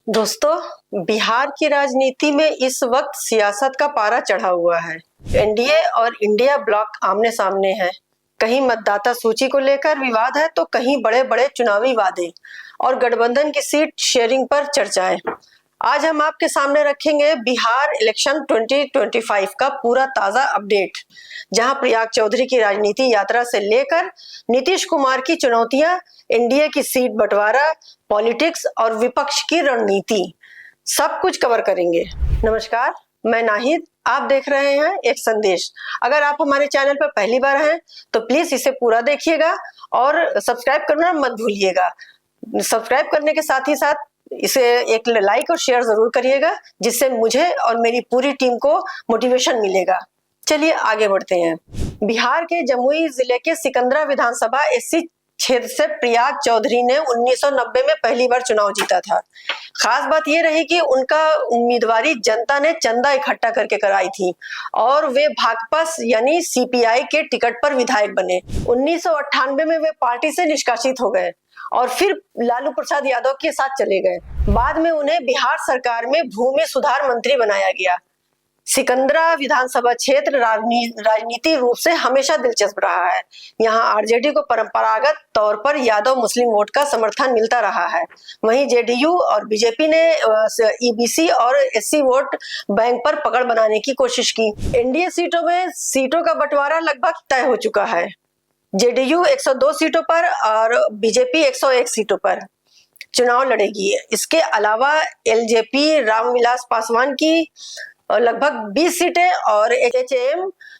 दोस्तों, बिहार की राजनीति में इस वक्त सियासत का पारा चढ़ा हुआ है। एनडीए और इंडिया ब्लॉक आमने सामने है। कहीं मतदाता सूची को लेकर विवाद है तो कहीं बड़े बड़े चुनावी वादे और गठबंधन की सीट शेयरिंग पर चर्चाएं। आज हम आपके सामने रखेंगे बिहार इलेक्शन 2025 का पूरा ताजा अपडेट, जहां प्रयाग चौधरी की राजनीति यात्रा से लेकर नीतीश कुमार की चुनौतियां, एनडीए की सीट बंटवारा, पॉलिटिक्स और विपक्ष की रणनीति, सब कुछ कवर करेंगे। नमस्कार, मैं नाहिद, आप देख रहे हैं एक संदेश। अगर आप हमारे चैनल पर पहली बार हैं तो प्लीज इसे पूरा देखिएगा और सब्सक्राइब करना मत भूलिएगा। सब्सक्राइब करने के साथ ही साथ इसे एक लाइक और शेयर जरूर करिएगा, जिससे मुझे और मेरी पूरी टीम को मोटिवेशन मिलेगा। चलिए आगे बढ़ते हैं। बिहार के जमुई जिले के सिकंदरा विधानसभा एससी क्षेत्र से प्रयाग चौधरी ने 1990 में पहली बार चुनाव जीता था। खास बात यह रही कि उनका उम्मीदवारी जनता ने चंदा इकट्ठा करके कराई थी और वे भाकपा यानी सीपीआई के टिकट पर विधायक बने। 1998 में वे पार्टी से निष्कासित हो गए और फिर लालू प्रसाद यादव के साथ चले गए। बाद में उन्हें बिहार सरकार में भूमि सुधार मंत्री बनाया गया। सिकंदरा विधानसभा क्षेत्र राजनीतिक रूप से हमेशा दिलचस्प रहा है। यहाँ आरजेडी को परंपरागत तौर पर यादव मुस्लिम वोट का समर्थन मिलता रहा है। वहीं जेडीयू और बीजेपी ने ईबीसी और एससी वोट बैंक पर पकड़ बनाने की कोशिश की। एनडीए सीटों में सीटों का बंटवारा लगभग तय हो चुका है। जेडीयू 102 सीटों पर और बीजेपी 101 सीटों पर चुनाव लड़ेगी। इसके अलावा एलजेपी रामविलास पासवान की लगभग 20 सीटें और एचएचएम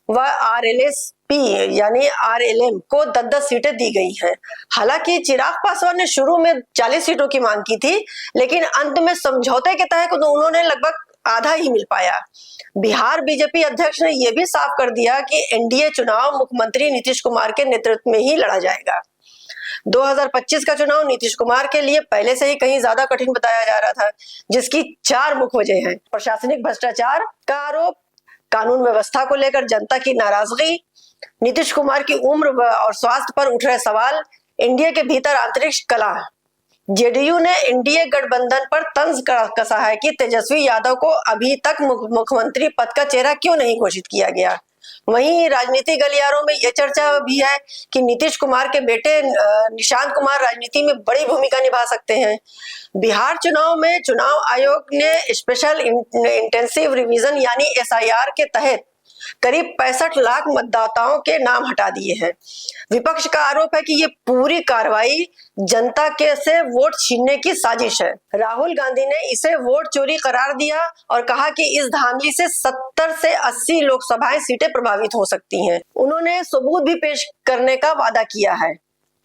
व आरएलएसपी यानी आरएलएम को 10-10 सीटें दी गई हैं। हालांकि चिराग पासवान ने शुरू में 40 सीटों की मांग की थी, लेकिन अंत में समझौते के तहत उन्होंने लगभग आधा ही मिल पाया। बिहार बीजेपी अध्यक्ष ने यह भी साफ कर दिया कि एनडीए चुनाव मुख्यमंत्री नीतीश कुमार के नेतृत्व में ही लड़ा जाएगा। 2025 का चुनाव नीतीश कुमार के लिए पहले से ही कहीं ज्यादा कठिन बताया जा रहा था, जिसकी 4 मुख्य वजह हैं। प्रशासनिक भ्रष्टाचार का आरोप, कानून व्यवस्था को लेकर जनता की नाराजगी, नीतीश कुमार की उम्र और स्वास्थ्य पर उठ रहे सवाल, एनडीए के भीतर आंतरिक कलह। जेडीयू ने एनडीए गठबंधन पर तंज कसा है कि तेजस्वी यादव को अभी तक मुख्यमंत्री पद का चेहरा क्यों नहीं घोषित किया गया। वहीं राजनीतिक गलियारों में यह चर्चा भी है कि नीतीश कुमार के बेटे निशांत कुमार राजनीति में बड़ी भूमिका निभा सकते हैं। बिहार चुनाव में चुनाव आयोग ने स्पेशल इंटेंसिव रिवीजन यानी एसआईआर के तहत करीब 65 लाख मतदाताओं के नाम हटा दिए हैं। विपक्ष का आरोप है कि ये पूरी कार्रवाई जनता के से वोट छीनने की साजिश है। राहुल गांधी ने इसे वोट चोरी करार दिया और कहा कि इस धांधली से 70 से 80 लोकसभा सीटें प्रभावित हो सकती हैं। उन्होंने सबूत भी पेश करने का वादा किया है।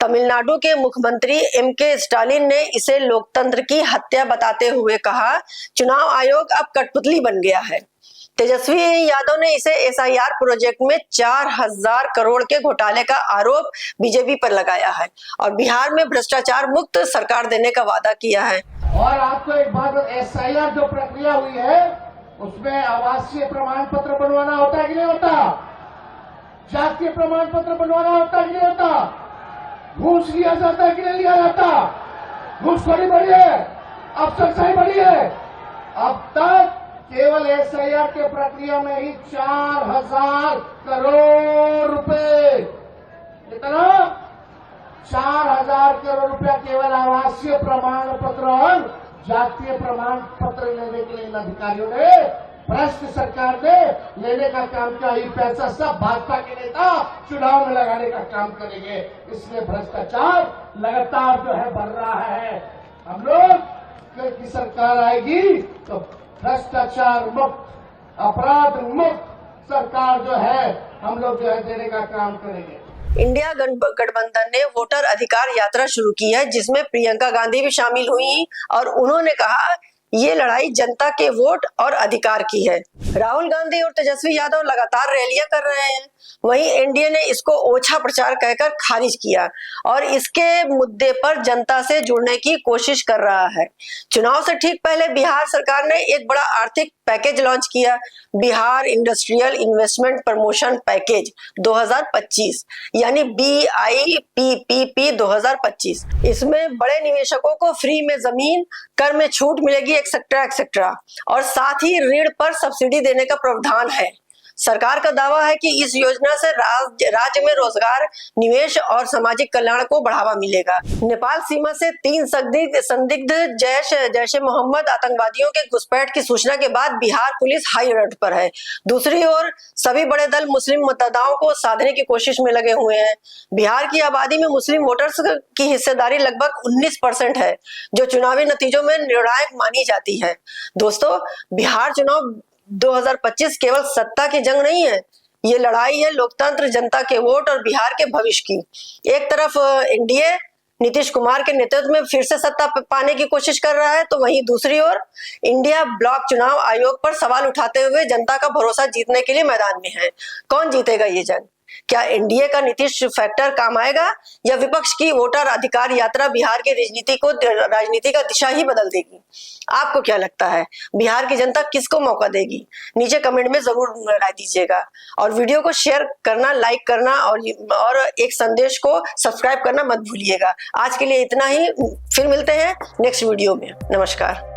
तमिलनाडु के मुख्यमंत्री एमके स्टालिन ने इसे लोकतंत्र की हत्या बताते हुए कहा, चुनाव आयोग अब कठपुतली बन गया है। तेजस्वी यादव ने इसे एसआईआर प्रोजेक्ट में 4000 करोड़ के घोटाले का आरोप बीजेपी पर लगाया है और बिहार में भ्रष्टाचार मुक्त सरकार देने का वादा किया है। और आपको एक बात, एसआईआर जो प्रक्रिया हुई है उसमें आवासीय प्रमाण पत्र बनवाना होता है कि नहीं होता, जातीय प्रमाण पत्र बनवाना होता है कि नहीं होता, घूस लिया जाता है कि नहीं लिया जाता, घूसखोरी बढ़ी है, अफसरशाही बढ़ी है। अब तक केवल एसआईआर के प्रक्रिया में ही 4000 करोड़ रुपए, कितना 4000 करोड़ रुपया केवल आवासीय प्रमाण पत्र और जातीय प्रमाण पत्र लेने के लिए इन अधिकारियों ने, भ्रष्ट सरकार ने लेने का काम किया। ये पैसा सब भाजपा के नेता चुनाव में लगाने का काम करेंगे, इसलिए भ्रष्टाचार लगातार जो है बढ़ रहा है। हम लोग की सरकार आएगी तो भ्रष्टाचार मुक्त, अपराध मुक्त सरकार जो है हम लोग जो है देने का काम करेंगे। इंडिया गठबंधन ने वोटर अधिकार यात्रा शुरू की है, जिसमें प्रियंका गांधी भी शामिल हुई और उन्होंने कहा ये लड़ाई जनता के वोट और अधिकार की है। राहुल गांधी और तेजस्वी यादव लगातार रैलियां कर रहे हैं, वहीं एनडीए ने इसको ओछा प्रचार कहकर खारिज किया और इसके मुद्दे पर जनता से जुड़ने की कोशिश कर रहा है। चुनाव से ठीक पहले बिहार सरकार ने एक बड़ा आर्थिक पैकेज लॉन्च किया, Bihar industrial investment promotion package 2025 यानी BIPPP 2025। इसमें बड़े निवेशकों को फ्री में जमीन, कर में छूट मिलेगी एक्सेट्रा और साथ ही ऋण पर सब्सिडी देने का प्रावधान है। सरकार का दावा है कि इस योजना से राज्य में रोजगार, निवेश और सामाजिक कल्याण को बढ़ावा मिलेगा। नेपाल सीमा से 3 संदिग्ध जैश ए मोहम्मद आतंकवादियों के घुसपैठ की सूचना के बाद बिहार पुलिस हाई अलर्ट पर है। दूसरी ओर सभी बड़े दल मुस्लिम मतदाताओं को साधने की कोशिश में लगे हुए हैं। बिहार की आबादी में मुस्लिम वोटर्स की हिस्सेदारी लगभग 19% है, जो चुनावी नतीजों में निर्णायक मानी जाती है। दोस्तों, बिहार चुनाव 2025 केवल सत्ता की जंग नहीं है, ये लड़ाई है लोकतंत्र, जनता के वोट और बिहार के भविष्य की। एक तरफ एनडीए नीतीश कुमार के नेतृत्व में फिर से सत्ता पाने की कोशिश कर रहा है, तो वहीं दूसरी ओर इंडिया ब्लॉक चुनाव आयोग पर सवाल उठाते हुए जनता का भरोसा जीतने के लिए मैदान में है। कौन जीतेगा ये जंग? क्या एनडीए का नीतीश फैक्टर काम आएगा या विपक्ष की वोटर अधिकार यात्रा बिहार की राजनीति का दिशा ही बदल देगी? आपको क्या लगता है, बिहार की जनता किसको मौका देगी? नीचे कमेंट में जरूर राय दीजिएगा और वीडियो को शेयर करना, लाइक करना और एक संदेश को सब्सक्राइब करना मत भूलिएगा। आज के लिए इतना ही, फिर मिलते हैं नेक्स्ट वीडियो में। नमस्कार।